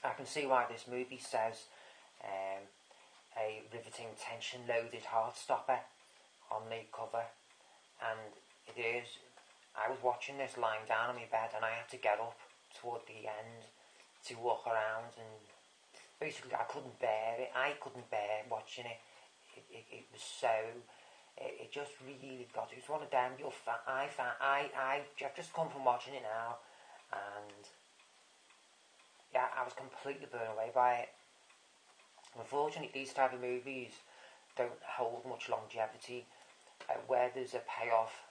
I can see why this movie says a riveting, tension-loaded heartstopper on the cover, and it is. I was watching this lying down on my bed, and I had to get up toward the end to walk around, and basically I couldn't bear it. I couldn't bear watching it. It was so. It just really got. It was one of them. I've just come from watching it now, and yeah, I was completely blown away by it. Unfortunately, these type of movies don't hold much longevity. Where there's a payoff,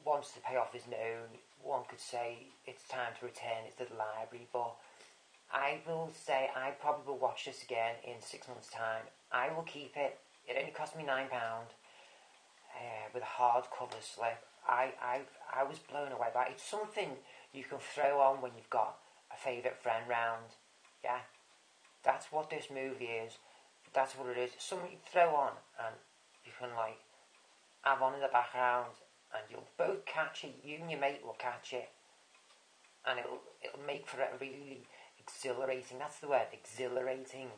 once the payoff is known, one could say it's time to return it to the library. But I will say I probably will watch this again in 6 months' time. I will keep it. It only cost me £9 with a hardcover slip. I was blown away by it. It's something you can throw on when you've got a favourite friend round. Yeah, that's what this movie is. That's what it is. It's something you throw on and you can like have on in the background, and you'll both catch it. You and your mate will catch it, and it'll make for a really exhilarating. That's the word, exhilarating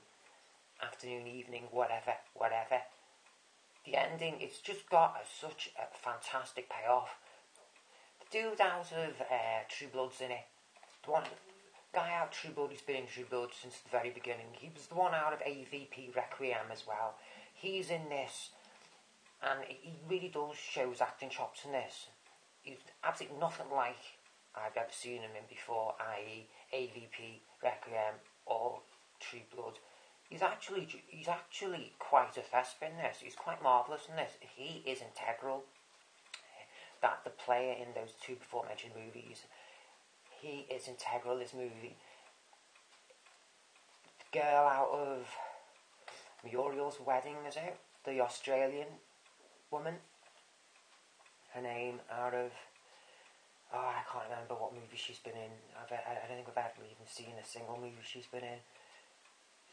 afternoon, evening, whatever. The ending, it's just got such a fantastic payoff. The dude out of True Blood's in it. The one guy out of True Blood, he's been in True Blood since the very beginning. He was the one out of AVP Requiem as well. He's in this, and he really does show his acting chops in this. He's absolutely nothing like I've ever seen him in before, i.e. AVP Requiem or True Blood. He's actually quite a thespian in this. He's quite marvellous in this. He is integral. That the player in those two before mentioned movies, he is integral in this movie. The girl out of Muriel's Wedding, is it? The Australian woman. Her name out of... Oh, I can't remember what movie she's been in. I don't think I've ever even seen a single movie she's been in.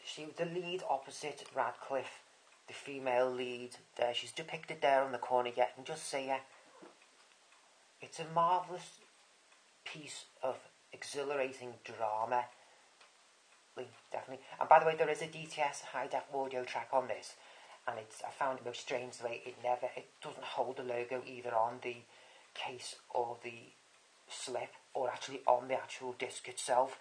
She was the lead opposite Radcliffe, the female lead. There, she's depicted there on the corner. You can just see her. It's a marvellous piece of exhilarating drama. Definitely. And by the way, there is a DTS high-def audio track on this, and I found it most strange the way it doesn't hold the logo either on the case or the slip, or actually on the actual disc itself.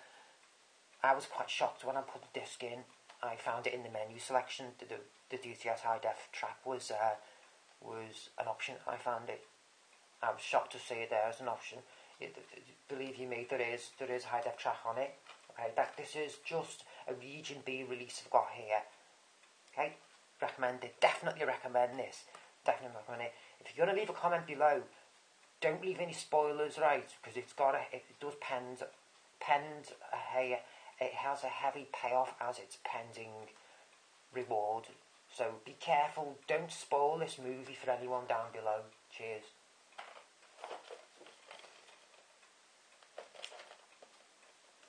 I was quite shocked when I put the disc in. I found it in the menu selection. The DTS high def track was an option. I found it. I was shocked to see it there as an option. Believe you me, there is high def track on it. Okay, this is just a Region B release I've got here. Okay, recommend it. Definitely recommend this. Definitely recommend it. If you're going to leave a comment below, don't leave any spoilers, right? Because it does pend it has a heavy payoff as its pending reward. So be careful. Don't spoil this movie for anyone down below. Cheers.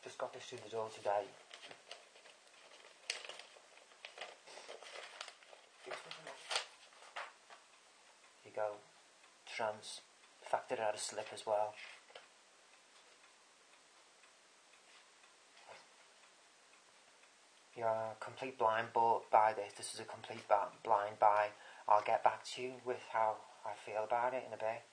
Just got this through the door today. Here you go. Trance. The fact that it had a slip as well. You're a complete blind buy this. This is a complete blind buy. I'll get back to you with how I feel about it in a bit.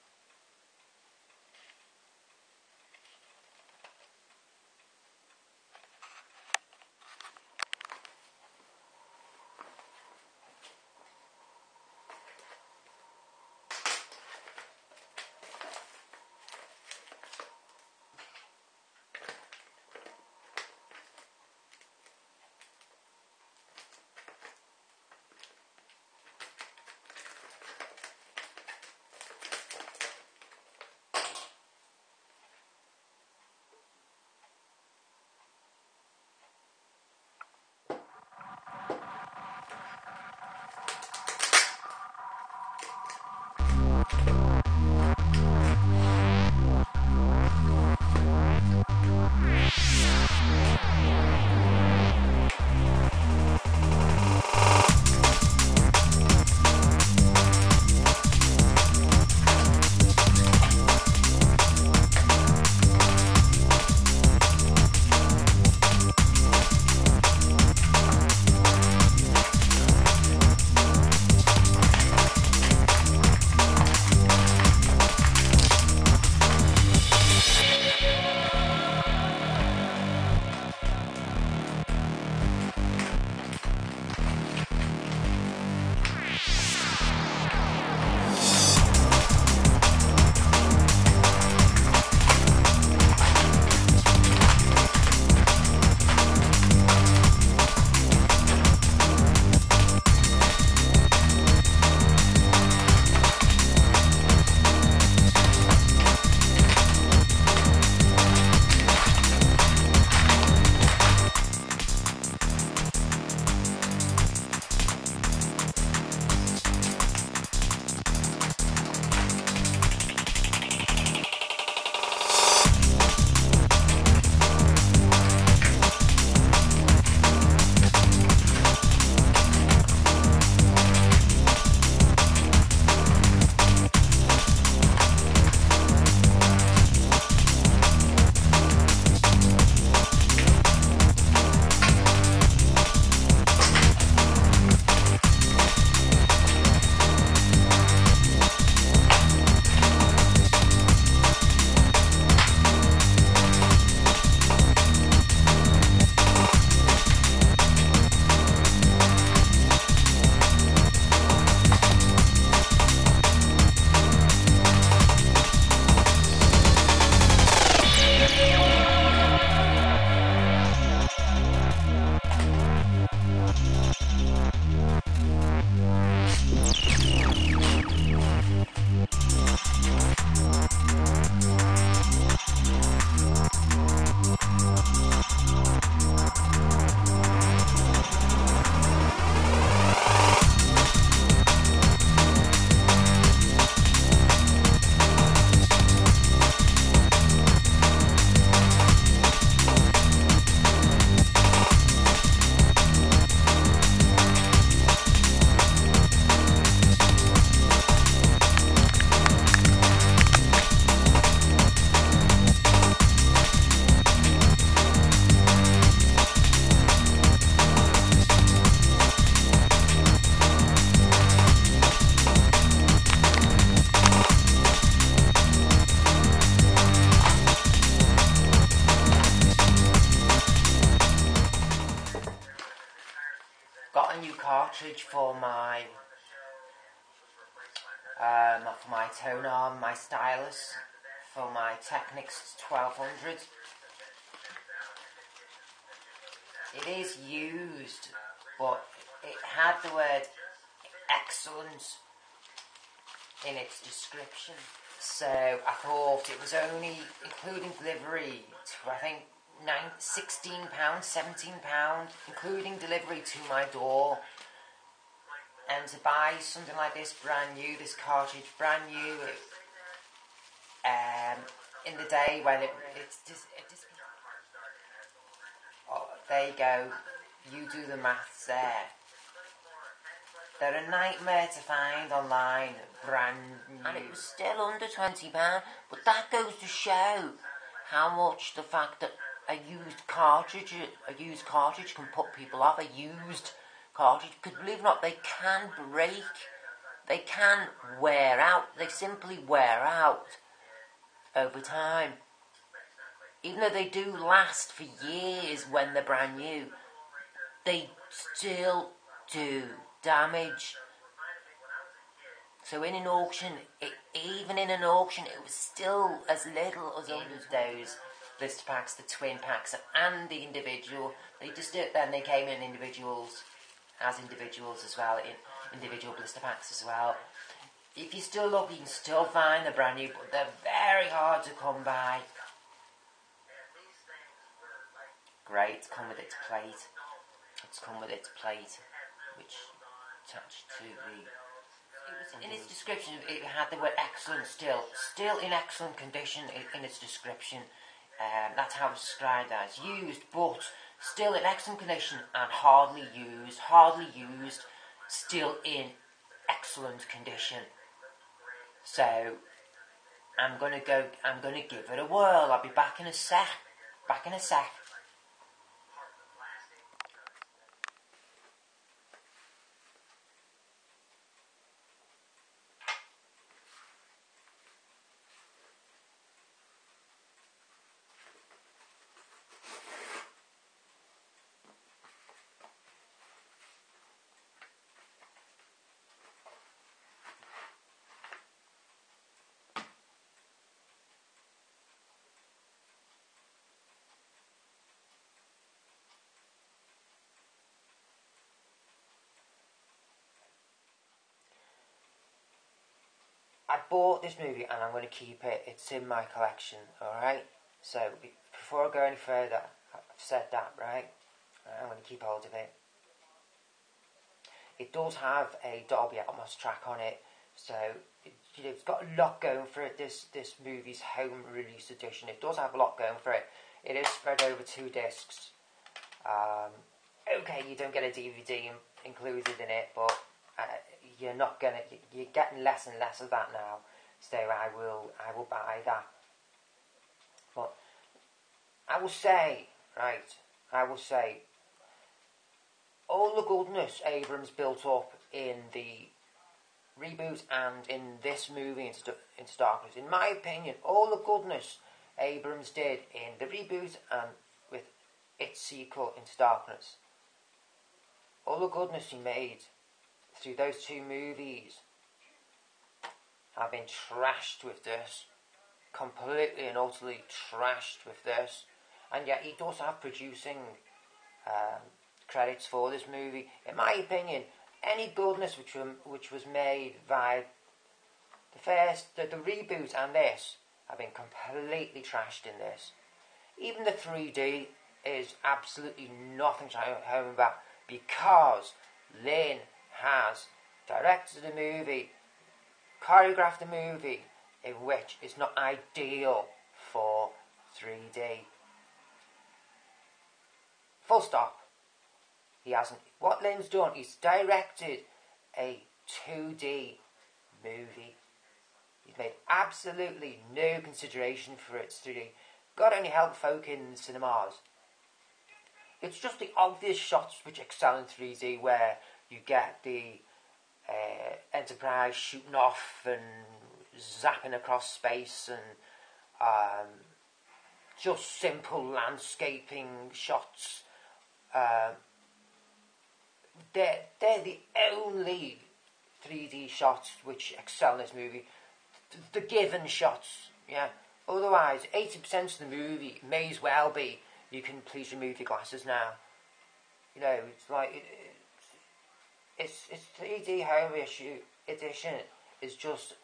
got a new cartridge for my tone arm, my stylus, for my Technics 1200. It is used, but it had the word excellent in its description. So I thought it was only, including delivery, to I think £16, £17, including delivery to my door. And to buy something like this brand new, this cartridge brand new, in the day when it's just... Oh, there you go. You do the maths there. They're a nightmare to find online, brand new. And it was still under £20, but that goes to show how much the fact that a used cartridge can put people off. A used cartridge, because believe it or not, they can break, they can wear out, they simply wear out over time. Even though they do last for years when they're brand new, they still do damage. So in an auction, even in an auction, it was still as little as those blister packs, the twin packs, and the individual. Then they came in individuals as well, in individual blister packs as well. If you still look, you can still find the brand new, but they're very hard to come by. Great, come with its plate. It's come with its plate, which attached to the... in its description, it had the word excellent still in excellent condition in its description. That's how it's described as used, but still in excellent condition and hardly used, still in excellent condition. So I'm gonna give it a whirl. I'll be back in a sec. I bought this movie and I'm going to keep it. It's in my collection, alright? So, before I go any further, I've said that, right? I'm going to keep hold of it. It does have a Dolby Atmos track on it, so it's got a lot going for it, this movie's home release edition. It does have a lot going for it. It is spread over 2 discs. Okay, you don't get a DVD included in it, but you're getting less and less of that now, so I will buy that. But I will say, all the goodness Abrams built up in the reboot and in this movie, Into Darkness, in my opinion, all the goodness Abrams did in the reboot and with its sequel, Into Darkness, all the goodness he made through those 2 movies have been trashed with this. Completely and utterly trashed with this. And yet he does have producing credits for this movie. In my opinion, any goodness which was made by the reboot and this have been completely trashed in this. Even the 3D is absolutely nothing to write home about, because Lynn has directed a movie, choreographed a movie in which it's not ideal for 3D. Full stop. He hasn't. What Lynn's done, he's directed a 2D movie. He's made absolutely no consideration for its 3D. God only help folk in cinemas. It's just the obvious shots which excel in 3D, where you get the Enterprise shooting off and zapping across space, and just simple landscaping shots, they're the only 3D shots which excel in this movie. The given shots, yeah. Otherwise, 80% of the movie may as well be, you can please remove your glasses now. You know, it's like, it's 3D home edition is just,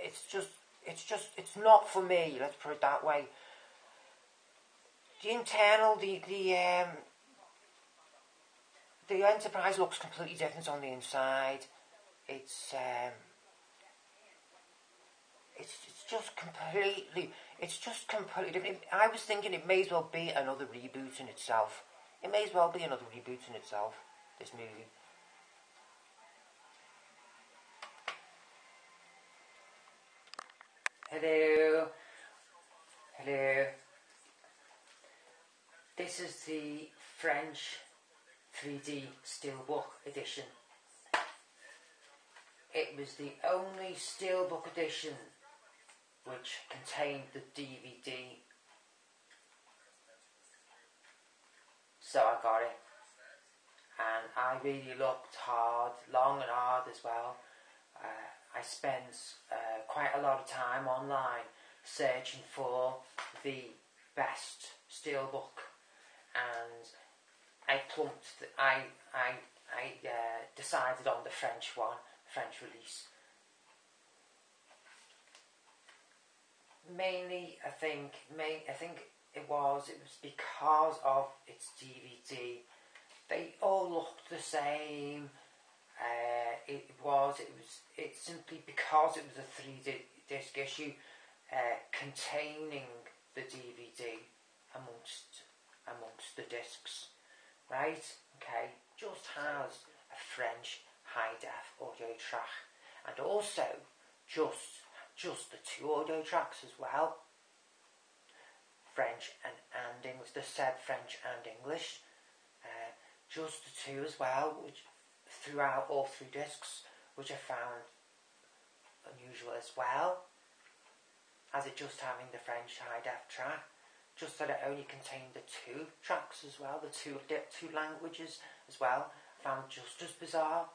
it's not for me, let's put it that way. The internal, the Enterprise looks completely different on the inside. It's just completely different. I was thinking it may as well be another reboot in itself. It may as well be another reboot in itself, this movie. Hello. Hello. This is the French 3D Steelbook edition. It was the only Steelbook edition which contained the DVD. So I got it. And I really looked hard, long and hard as well. I spent quite a lot of time online searching for the best Steelbook, and I decided on the French one, French release. Mainly, I think it was because of its DVD. They all looked the same. It's simply because it was a 3D disc issue containing the DVD amongst the discs, right? Okay, just has a French high def audio track, and also just the two audio tracks as well, French and English. They said French and English, just the two as well, which throughout all three discs, which I found unusual as well, as it just having the French high def track, just that it only contained the two tracks as well, the two languages as well. I found just as bizarre,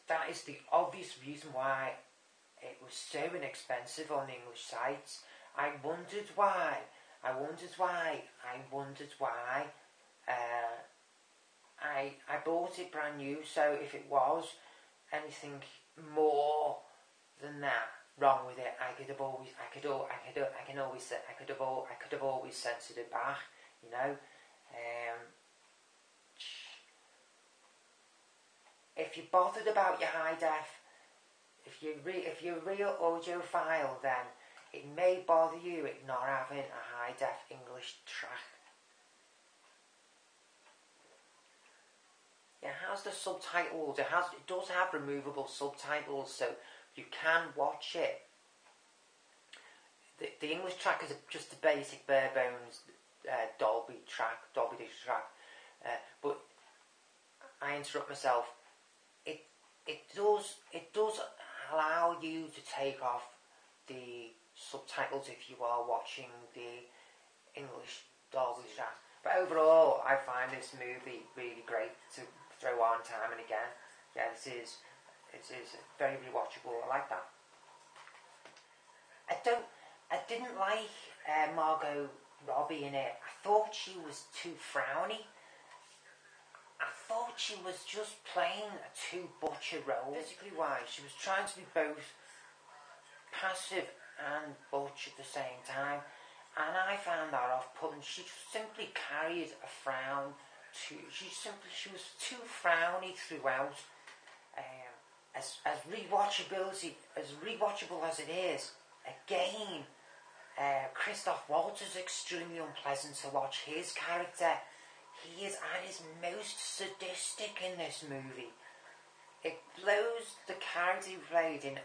that is the obvious reason why it was so inexpensive on the English sites. I wondered why. I bought it brand new, so if it was anything more than that wrong with it, I could have always sent it back, you know. If you're bothered about your high def, if you're a real audiophile, then it may bother you at not having a high def English track. It has the subtitles. It does have removable subtitles, so you can watch it. The English track is just a basic bare bones Dolby digital track. But I interrupt myself. It does allow you to take off the subtitles if you are watching the English Dolby track. But overall, I find this movie really great to throw on time and again. Yeah, it is very rewatchable. I like that. I didn't like Margot Robbie in it. I thought she was too frowny. I thought she was just playing a too butcher role. Physically wise, she was trying to be both passive and butch at the same time, and I found that off-putting. She simply carried a frown. She was too frowny throughout. As rewatchable as it is, again, Christoph Waltz is extremely unpleasant to watch. His character, he is at his most sadistic in this movie. It blows the character he played in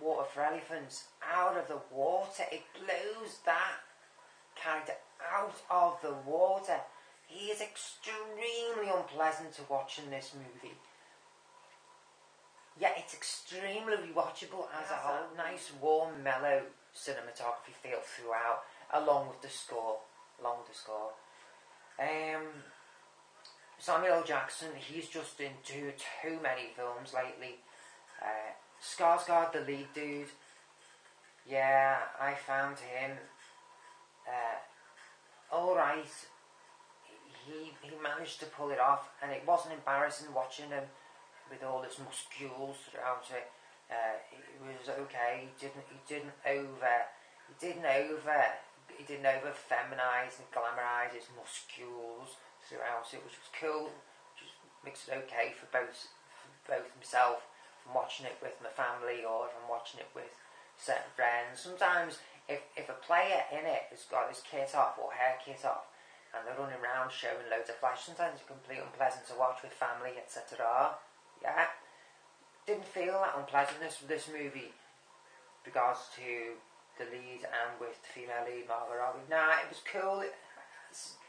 Water for Elephants out of the water. It blows that character out of the water. He is extremely unpleasant to watch in this movie. Yet it's extremely rewatchable as a whole. Nice, warm, mellow cinematography feel throughout, along with the score. Samuel L. Jackson, he's just in too many films lately. Skarsgård, the lead dude, yeah, I found him alright. He managed to pull it off, and it wasn't embarrassing watching him with all his muscles throughout it. It was okay. He didn't over feminize and glamorize his muscles throughout it, which was cool. Which makes it okay for both himself, from watching it with my family or if I'm watching it with certain friends. Sometimes if a player in it has got his kit off or hair kit off and they're running around showing loads of flash, sometimes it's completely unpleasant to watch with family, etc. Yeah, didn't feel that unpleasantness with this movie with regards to the lead and with the female lead, Margot Robbie. Nah, it was cool.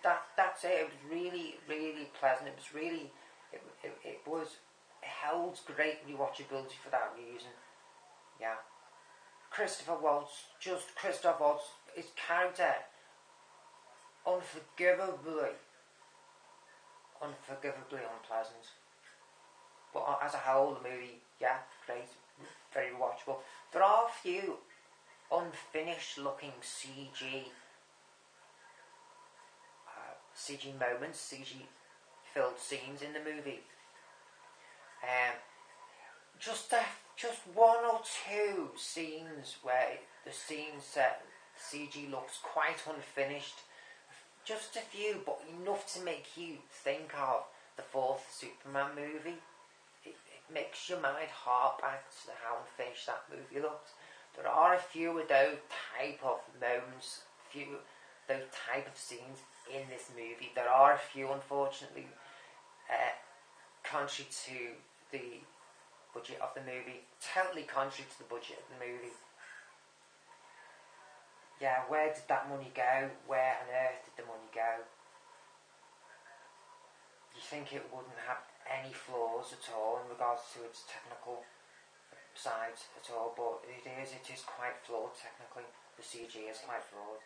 That's it. It was really, really pleasant. It was really, it held great rewatchability for that reason. Yeah. Christopher Waltz, his character, unforgivably unpleasant. But as a whole, the movie, yeah, great, very rewatchable. There are a few unfinished looking CG moments, CG filled scenes in the movie. Just one or two scenes where the CG looks quite unfinished. Just a few, but enough to make you think of the fourth Superman movie. It makes your mind hark back to how unfinished that movie looked. There are a few of those type of moments, those type of scenes in this movie. There are a few, unfortunately, contrary to the budget of the movie, totally contrary to the budget of the movie. Yeah, where did that money go? Where on earth did the money go? You think it wouldn't have any flaws at all in regards to its technical side at all, but it is quite flawed technically. The CG is quite flawed.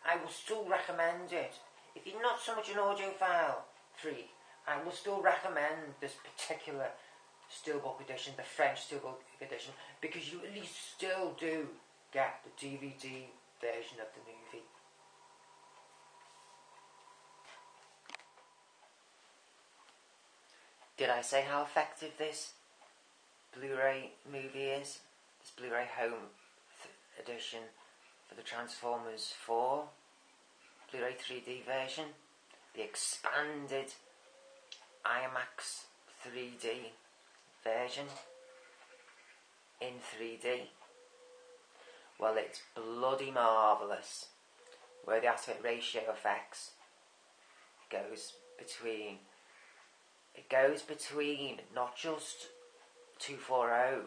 I will still recommend it. If you're not so much an audiophile freak, I will still recommend this particular Steelbook edition, the French Steelbook edition, because you at least still do get the DVD version of the movie. Did I say how effective this Blu-ray movie is? This Blu-ray home edition for the Transformers 4 Blu-ray 3D version, the expanded IMAX 3D version in 3D. Well, it's bloody marvellous. Where the aspect ratio effects goes between not just 240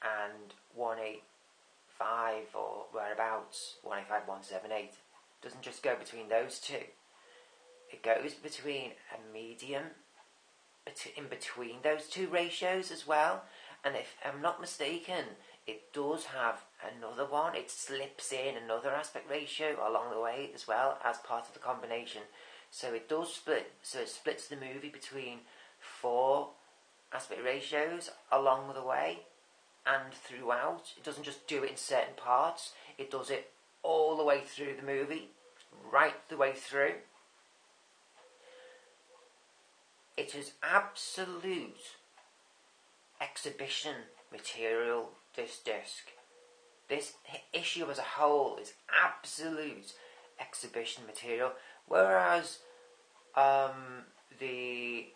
and 185 or whereabouts, 185, 178. It doesn't just go between those two. It goes between a medium, in between those two ratios as well. And if I'm not mistaken, it does have another one. It slips in another aspect ratio along the way as well as part of the combination. So it does split. So it splits the movie between 4 aspect ratios along the way and throughout. It doesn't just do it in certain parts. It does it all the way through the movie, right the way through. It is absolute exhibition material, this disc. This issue as a whole is absolute exhibition material, whereas the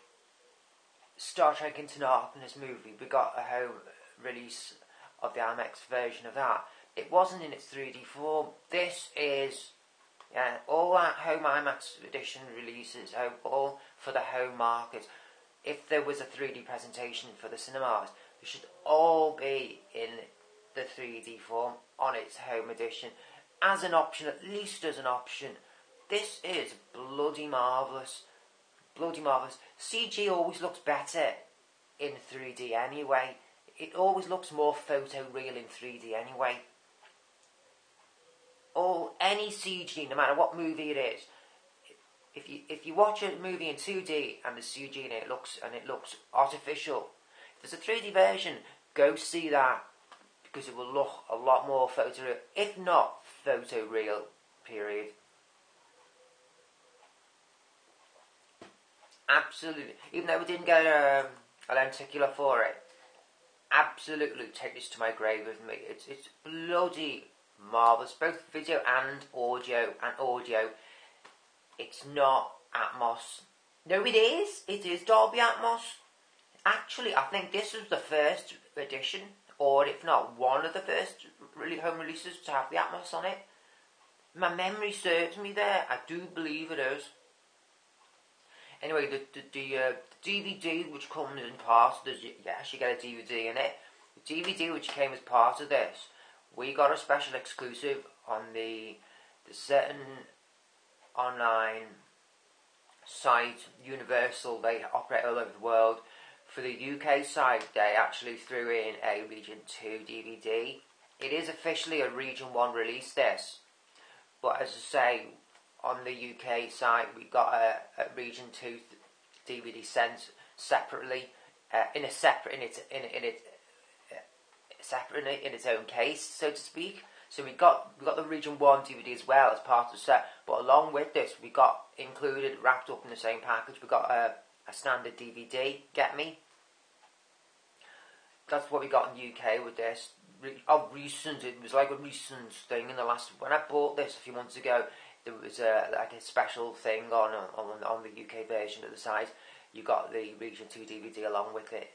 Star Trek Into Darkness movie, we got a home release of the IMAX version of that. It wasn't in its 3D form. This is, yeah, all that home IMAX edition releases, all for the home market. If there was a 3D presentation for the cinemas, they should all be in the 3D form on its home edition as an option, at least as an option. This is bloody marvellous. Bloody marvellous. CG always looks better in 3D anyway. It always looks more photoreal in 3D anyway. any CG, no matter what movie it is, if you watch a movie in 2D and there's CG in it, it looks artificial. If there's a 3D version, go see that, because it will look a lot more photoreal, if not photoreal, period. Absolutely. Even though we didn't get a lenticular for it, absolutely take this to my grave with me. It's bloody marvellous, both video and audio. It's not Atmos. No, it is. It is Dolby Atmos. Actually, I think this was the first edition, or if not, one of the first home releases to have the Atmos on it. My memory serves me there. I do believe it is. Anyway, the DVD which comes in part, yes, you get a DVD in it. The DVD which came as part of this, we got a special exclusive on the certain online site, Universal. They operate all over the world. For the UK side, they actually threw in a Region 2 DVD. It is officially a Region 1 release, this. But as I say, on the UK side, we got a Region 2 DVD sent separately, in its own case, so to speak. So we got the Region 1 DVD as well as part of the set. But along with this, we got included, wrapped up in the same package, we got a standard DVD. Get me? That's what we got in the UK with this. It was like a recent thing in the last. When I bought this a few months ago, there was like a special thing on the UK version of the site. You got the Region 2 DVD along with it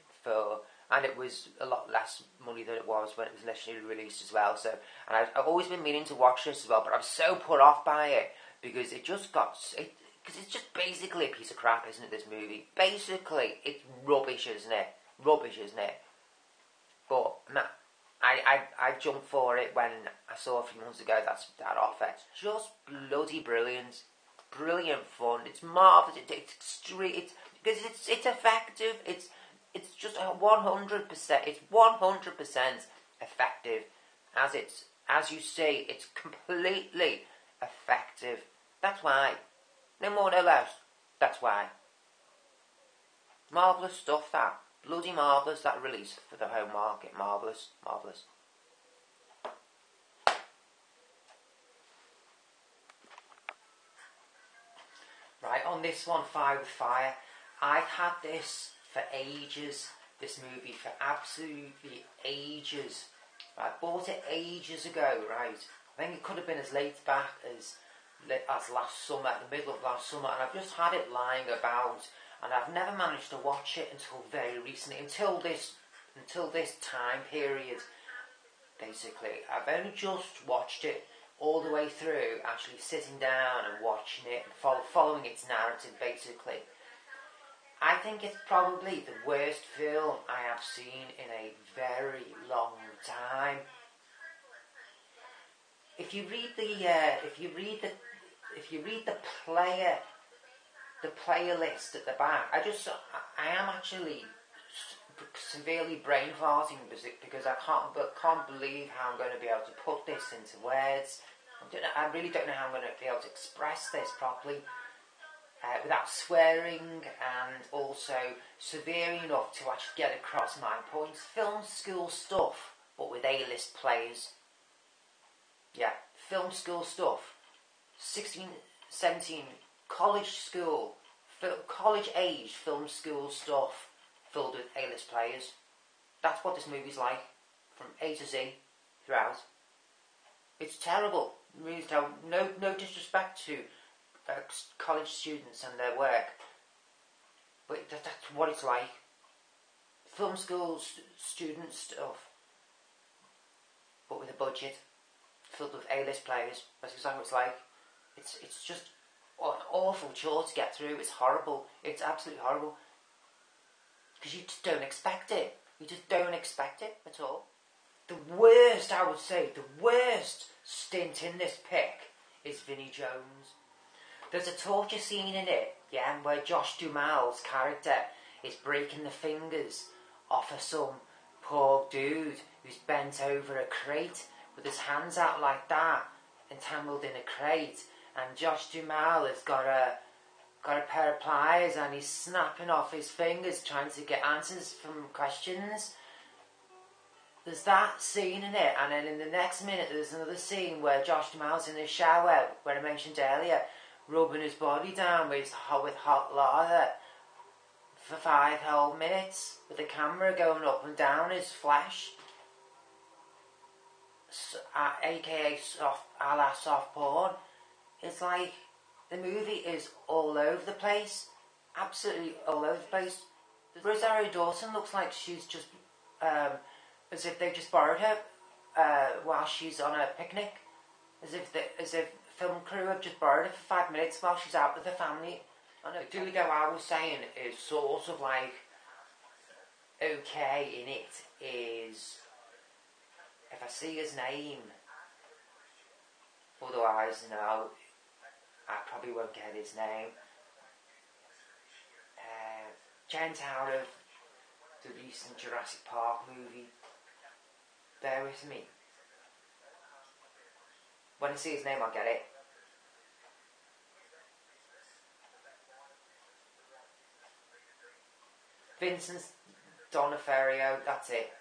and it was a lot less money than it was when it was initially released as well. So, and I've always been meaning to watch this as well, but I'm so put off by it because because it's just basically a piece of crap, isn't it? This movie, basically, it's rubbish, isn't it? Rubbish, isn't it? But I jumped for it when I saw a few months ago that offer. It's just bloody brilliant, brilliant fun. It's marvelous. Because it's effective. It's just 100%. It's 100% effective. As you see, it's completely effective. That's why. No more, no less. That's why. Marvellous stuff, that. Bloody marvellous, that release for the home market. Marvellous, marvellous. Right, on this one, Fire with Fire, I've had this for ages, this movie, for absolutely ages. I bought it ages ago, right? I think it could have been as late back as last summer, the middle of last summer, and I've just had it lying about, and I've never managed to watch it until very recently, until this time period, basically. I've only just watched it all the way through, actually sitting down and watching it and following its narrative, basically. I think it's probably the worst film I have seen in a very long time. If you read the player list at the back, I am actually severely brain farting because I can't believe how I'm going to be able to put this into words. I really don't know how I'm going to be able to express this properly without swearing and also severe enough to actually get across my points. Film school stuff, but with A-list players. Yeah, film school stuff. 16, 17, college school, college age film school stuff filled with A-list players. That's what this movie's like, from A to Z, throughout. It's terrible, really terrible. No disrespect to college students and their work, but that's what it's like. Film school student stuff, but with a budget, filled with A-list players. That's exactly what it's like. It's just an awful chore to get through. It's horrible. It's absolutely horrible. Because you just don't expect it. You just don't expect it at all. The worst, I would say, the worst stint in this pick is Vinnie Jones. There's a torture scene in it, yeah, where Josh Duhamel's character is breaking the fingers off of some poor dude who's bent over a crate with his hands out like that. entangled in a crate, and Josh Duhamel has got a pair of pliers and he's snapping off his fingers trying to get answers from questions. There's that scene in it, and then in the next minute there's another scene where Josh Duhamel's in the shower, where I mentioned earlier, rubbing his body down with hot lather for 5 whole minutes, with the camera going up and down his flesh, aka a la soft porn. It's like the movie is all over the place, absolutely all over the place. Rosario Dawson looks like she's just as if they just borrowed her while she's on a picnic, as if film crew have just borrowed her for 5 minutes while she's out with her family. I know Dooley I was saying is sort of like okay in it is if I see his name. Otherwise, no, I probably won't get his name. Gent out of the recent Jurassic Park movie. Bear with me. When I see his name, I'll get it. Vincent D'Onofrio, that's it.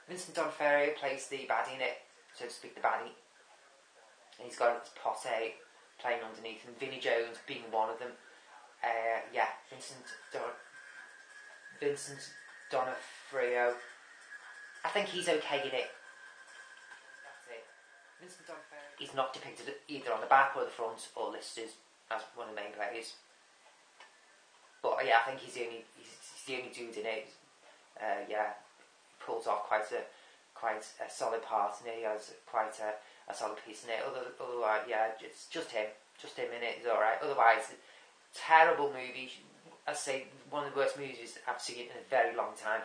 Vincent D'Onofrio plays the baddie in it, so to speak, the baddie. And he's got his posse playing underneath him, Vinnie Jones being one of them. Yeah, Vincent D'Onofrio. I think he's okay in it. That's it. Vincent D'Onofrio. He's not depicted either on the back or the front or listed as one of the main players. But yeah, I think he's the only dude in it. Yeah, he pulls off quite a solid part, and he has quite a solid piece in it. Otherwise, yeah, it's just him in it. It's all right. Otherwise, terrible movie. I'd say one of the worst movies I've seen in a very long time.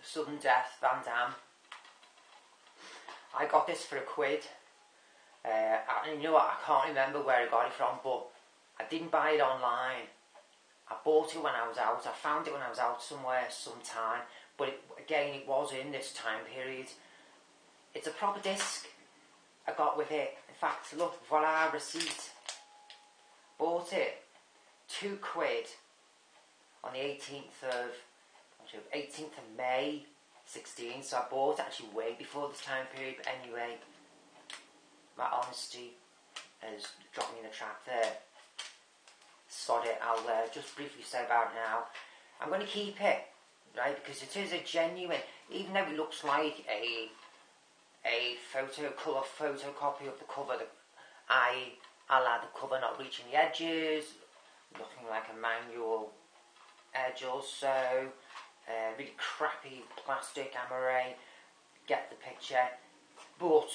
Sudden Death, Van Damme. I got this for £1. You know what, I can't remember where I got it from, but I didn't buy it online. I bought it when I was out. I found it when I was out somewhere, sometime. But it was in this time period. It's a proper disc I got with it. In fact, look, voila, receipt. Bought it, £2 on the 18th of May 16. So I bought it actually way before this time period. But anyway, my honesty is dropping in a trap there. Sod it, I'll just briefly say about it now. I'm going to keep it, right, because it is a genuine, even though it looks like a colour photocopy of the cover, I'll add the cover not reaching the edges, looking like a manual edge or so, really crappy plastic amaray, get the picture, but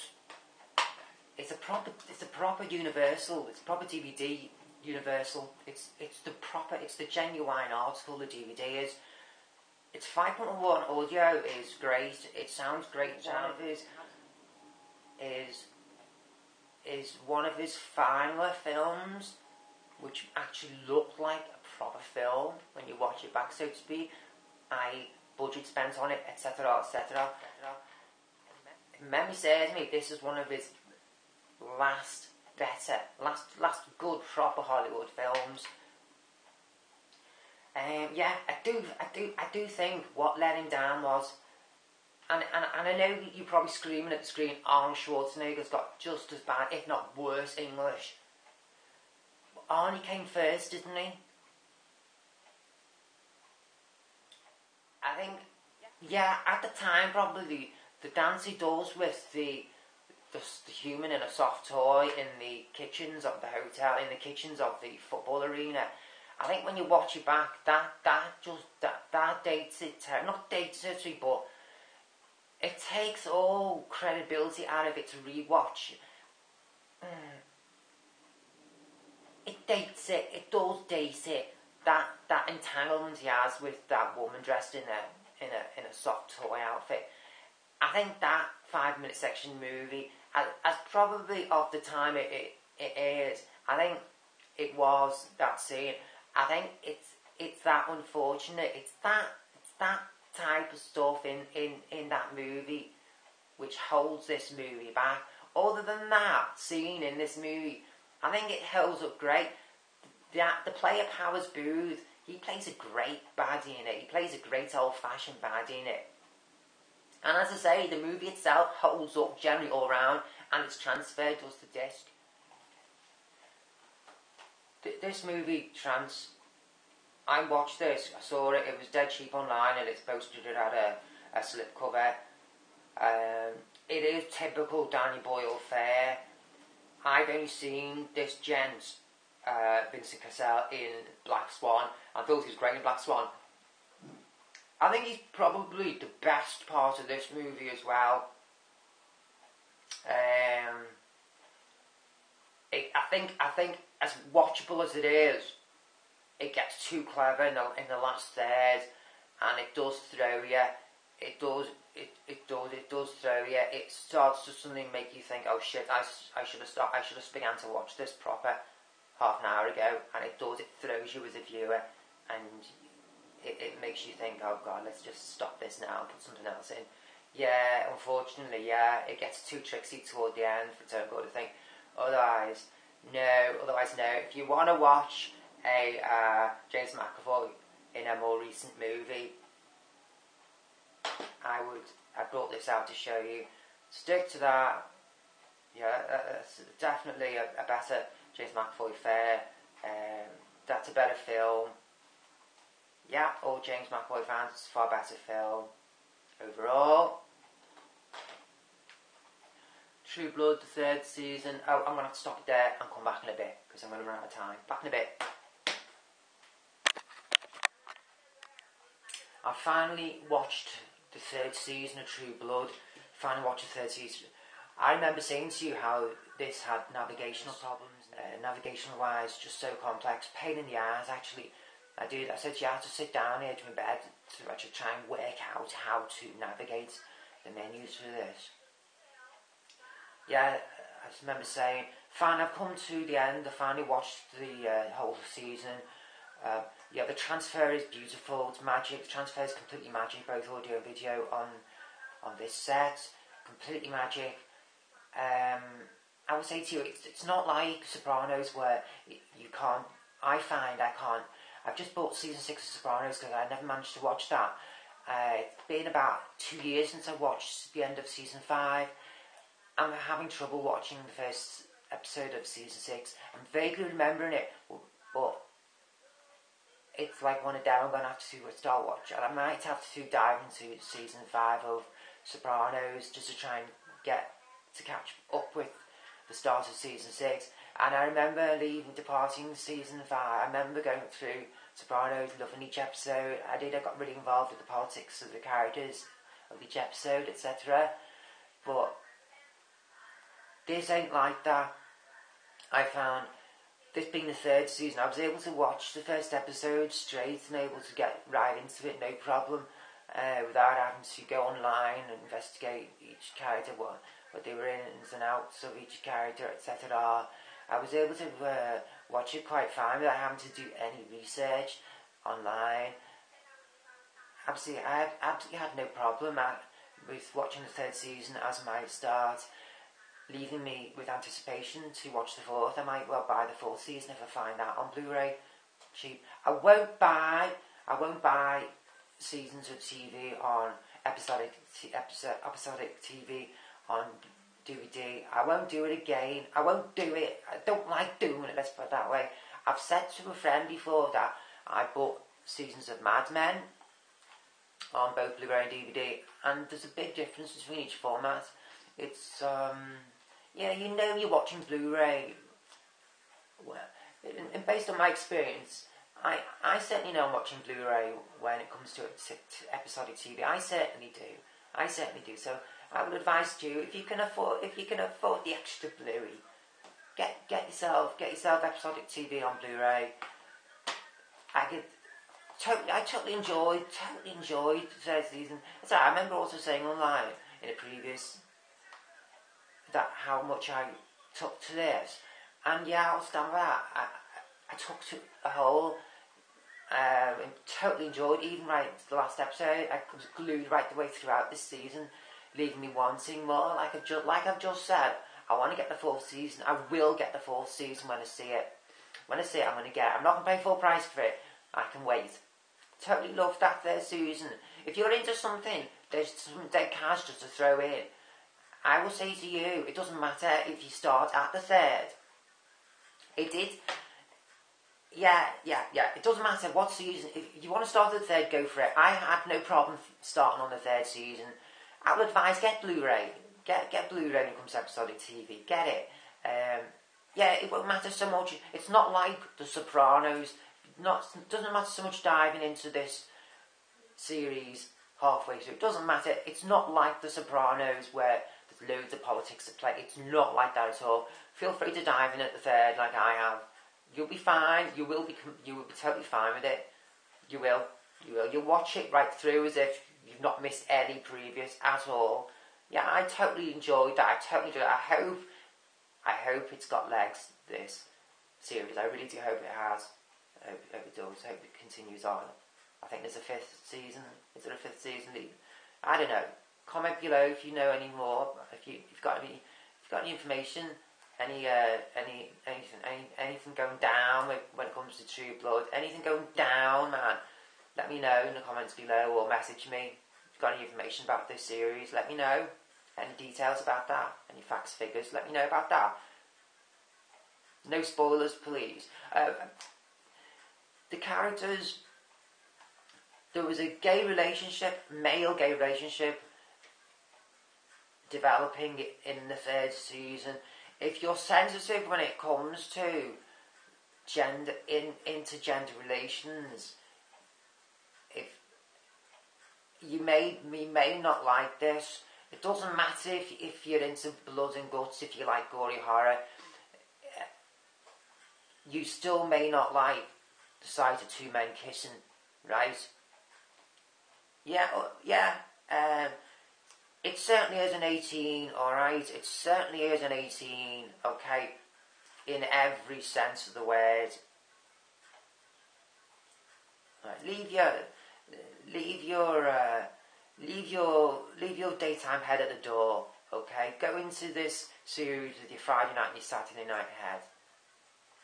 it's a proper Universal, it's a proper DVD Universal, it's the genuine article the DVD is. Its 5.1 audio is great, it sounds great, is one of his final films which actually look like a proper film when you watch it back, so to speak. Budget spent on it, etc. Memory serves me, this is one of his last good proper Hollywood films. Yeah, I do think what let him down was, and I know you're probably screaming at the screen, Arnold Schwarzenegger's got just as bad, if not worse, English. But Arnie came first, didn't he? I think, yeah, at the time probably the dance he does with the human in a soft toy in the kitchens of the hotel, in the kitchens of the football arena. I think when you watch it back, that dates it. Not dates it, but it takes all credibility out of it to rewatch. It dates it. It does date it. That entanglement he has with that woman dressed in a soft toy outfit. I think that 5-minute section movie, as probably of the time it is, I think it was that scene. I think it's that unfortunate. It's that type of stuff in that movie which holds this movie back. Other than that scene in this movie, I think it holds up great. The player Powers Boothe, he plays a great baddie in it. He plays a great old-fashioned baddie in it. And as I say, the movie itself holds up generally all around, and it's transferred to us the disc. This movie, I watched this, I saw it, it was dead cheap online, and it's posted it at a slipcover. It is typical Danny Boyle fare. I've only seen this gent, Vincent Cassel, in Black Swan. I thought he was great in Black Swan. I think he's probably the best part of this movie as well. I think as watchable as it is, it gets too clever in the last third, and it does throw you. It does throw you. It starts to suddenly make you think, oh shit, I should have stopped. I should have began to watch this proper half an hour ago. And it throws you as a viewer, and it makes you think, oh god, let's just stop this now and put something else in. Yeah, unfortunately, yeah, it gets too tricksy toward the end for its own good, I think. Otherwise, no. If you want to watch a James McAvoy in a more recent movie, I brought this out to show you. Stick to that. Yeah, that's definitely a better James McAvoy fare. That's a better film. Yeah, all James McAvoy fans, it's a far better film overall. True Blood, the third season. Oh, I'm going to have to stop it there and come back in a bit because I'm going to run out of time. Back in a bit. I finally watched the third season of True Blood. Finally watched the third season. I remember saying to you how this had navigational problems. Navigational wise, just so complex. Pain in the eyes, actually. I said to you, I had to sit down here to my bed to actually try and work out how to navigate the menus for this. Yeah, I just remember saying, fine, I've come to the end. I finally watched the whole season. Yeah, the transfer is beautiful. It's magic. The transfer is completely magic, both audio and video on this set. Completely magic. I would say to you, it's not like Sopranos where you can't. I can't. I've just bought season 6 of Sopranos because I never managed to watch that. It's been about 2 years since I watched the end of season 5. I'm having trouble watching the first episode of season 6. I'm vaguely remembering it, but it's like one a day I'm going to have to start watching. I might have to dive into season 5 of Sopranos just to try and catch up with the start of season 6. And I remember departing season 5. I remember going through Sopranos, loving each episode. I got really involved with the politics of the characters of each episode, etc. But this ain't like that. I found this being the third season, I was able to watch the first episode straight and able to get right into it, no problem, without having to go online and investigate each character, what they were in, ins and outs of each character, etc. I was able to watch it quite fine without having to do any research online. I absolutely had no problem with watching the third season as my start, leaving me with anticipation to watch the fourth. I might well buy the fourth season if I find that on Blu-ray cheap. I won't buy seasons of TV on episodic TV on DVD. I won't do it again. I won't do it. I don't like doing it, let's put it that way. I've said to a friend before that I bought seasons of Mad Men on both Blu-ray and DVD, and there's a big difference between each format. It's yeah, you know you're watching Blu-ray. Well, and based on my experience, I certainly know I'm watching Blu-ray when it comes to episodic TV. I certainly do. So I would advise you, if you can afford the extra Blu-ray, get yourself episodic TV on Blu-ray. I totally enjoyed the third season. So I remember also saying online in a previous that how much I took to this, and yeah, I'll stand by that. I took to the whole And totally enjoyed, even right the last episode. I was glued right the way throughout this season, leaving me wanting more. Like I've just said, I want to get the 4th season. I will get the 4th season when I see it. When I see it, I'm going to get it. I'm not going to pay full price for it. I can wait. Totally love that 3rd season. If you're into something, there's some dead cash just to throw in. I will say to you, it doesn't matter if you start at the 3rd. It did. Yeah. It doesn't matter what season. If you want to start at the 3rd, go for it. I had no problem starting on the 3rd season. I would advise get Blu-ray. Get Blu-ray when it comes to episodic TV. Get it. It won't matter so much. It's not like The Sopranos. Doesn't matter so much diving into this series halfway through. It doesn't matter. It's not like The Sopranos where there's loads of politics at play. It's not like that at all. Feel free to dive in at the 3rd like I have. You'll be fine. You will be totally fine with it. You will. You'll watch it right through as if you've not missed any previous at all. Yeah, I totally enjoyed that. I hope it's got legs, this series. I really do hope it has. I hope it does. I hope it continues on. I think there's a 5th season. Is there a 5th season? I don't know. Comment below if you know any more. If you've got any information, anything going down when it comes to True Blood, anything going down, man, let me know in the comments below or message me. If you've got any information about this series, let me know. Any details about that, any facts, figures, let me know about that. No spoilers, please. The characters, there was a male gay relationship developing in the 3rd season. If you're sensitive when it comes to intergender relations, if you may not like this. It doesn't matter if you're into blood and guts, if you like gory horror. You still may not like the sight of 2 men kissing, right? It certainly is an 18, alright? It certainly is an 18, okay? In every sense of the word. Right, leave your daytime head at the door, okay? Go into this series with your Friday night and your Saturday night head.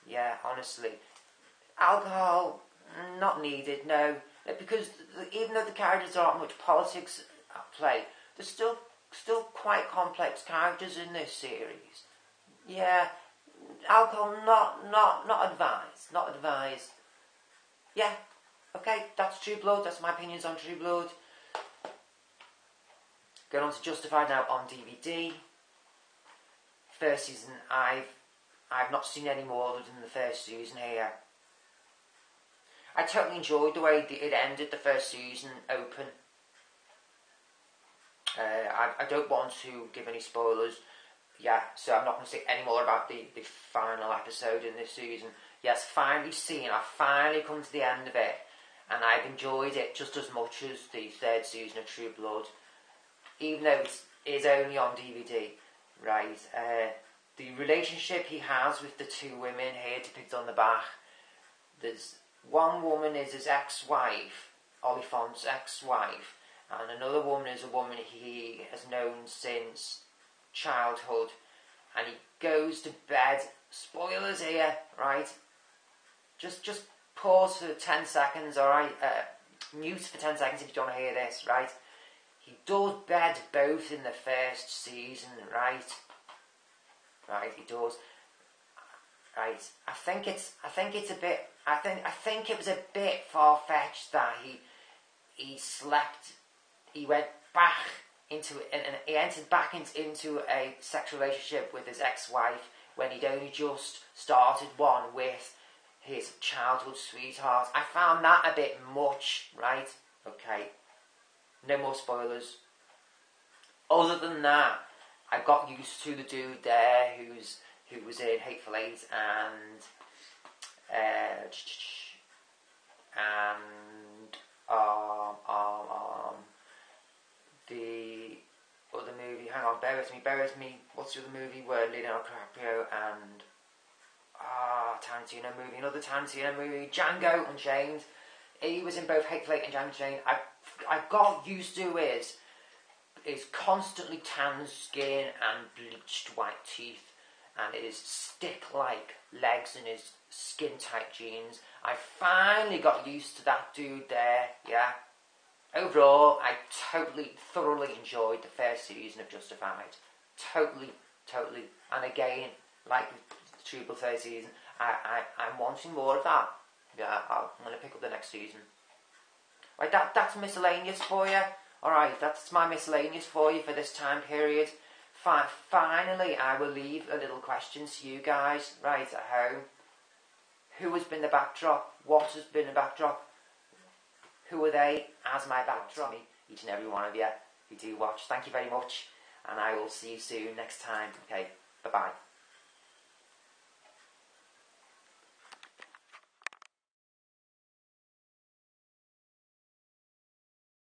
Yeah, honestly. Alcohol, not needed, no. Because even though the characters aren't much politics at play, there's still quite complex characters in this series. Yeah, alcohol, not advised. Not advised. Yeah, okay, that's True Blood. That's my opinions on True Blood. Going on to Justified now on DVD. 1st season, I've not seen any more other than the 1st season here. I totally enjoyed the way it ended the 1st season open. I don't want to give any spoilers. Yeah, so I'm not going to say any more about the final episode in this season. Yes, I've finally come to the end of it. And I've enjoyed it just as much as the 3rd season of True Blood. Even though it is only on DVD, right? The relationship he has with the 2 women here depicted on the back. There's one woman is his ex-wife, Oliphant's ex-wife, and another woman is a woman he has known since childhood. And he goes to bed. Spoilers here, right? Just pause for 10 seconds, alright? Mute for 10 seconds if you don't want to hear this, right? He does bed both in the 1st season, right? Right, he does. Right, I think it was a bit far-fetched that he went back into it, and he entered back into a sexual relationship with his ex-wife when he'd only just started one with his childhood sweetheart. I found that a bit much, right? Okay. No more spoilers. Other than that, I got used to the dude there who was in Hateful Eight and the other movie. Hang on, bear with me. What's the other movie where Leonardo DiCaprio and Tarantino movie? Another Tarantino movie, Django Unchained. he was in both Hateful Eight and Diamond Jane. I got used to his constantly tanned skin and bleached white teeth, and his stick-like legs and his skin-tight jeans. I finally got used to that dude there, yeah. Overall, I thoroughly enjoyed the first season of Justified. Totally. And again, like the Tubular third season, I'm wanting more of that. Yeah, I'm going to pick up the next season. Right, that's miscellaneous for you. Alright, that's my miscellaneous for you for this time period. Finally, I will leave a little question to you guys, right at home. Who has been the backdrop? What has been the backdrop? Who are they as my backdrop? Each and every one of you who do watch. Thank you very much, and I will see you soon next time. Okay, bye-bye.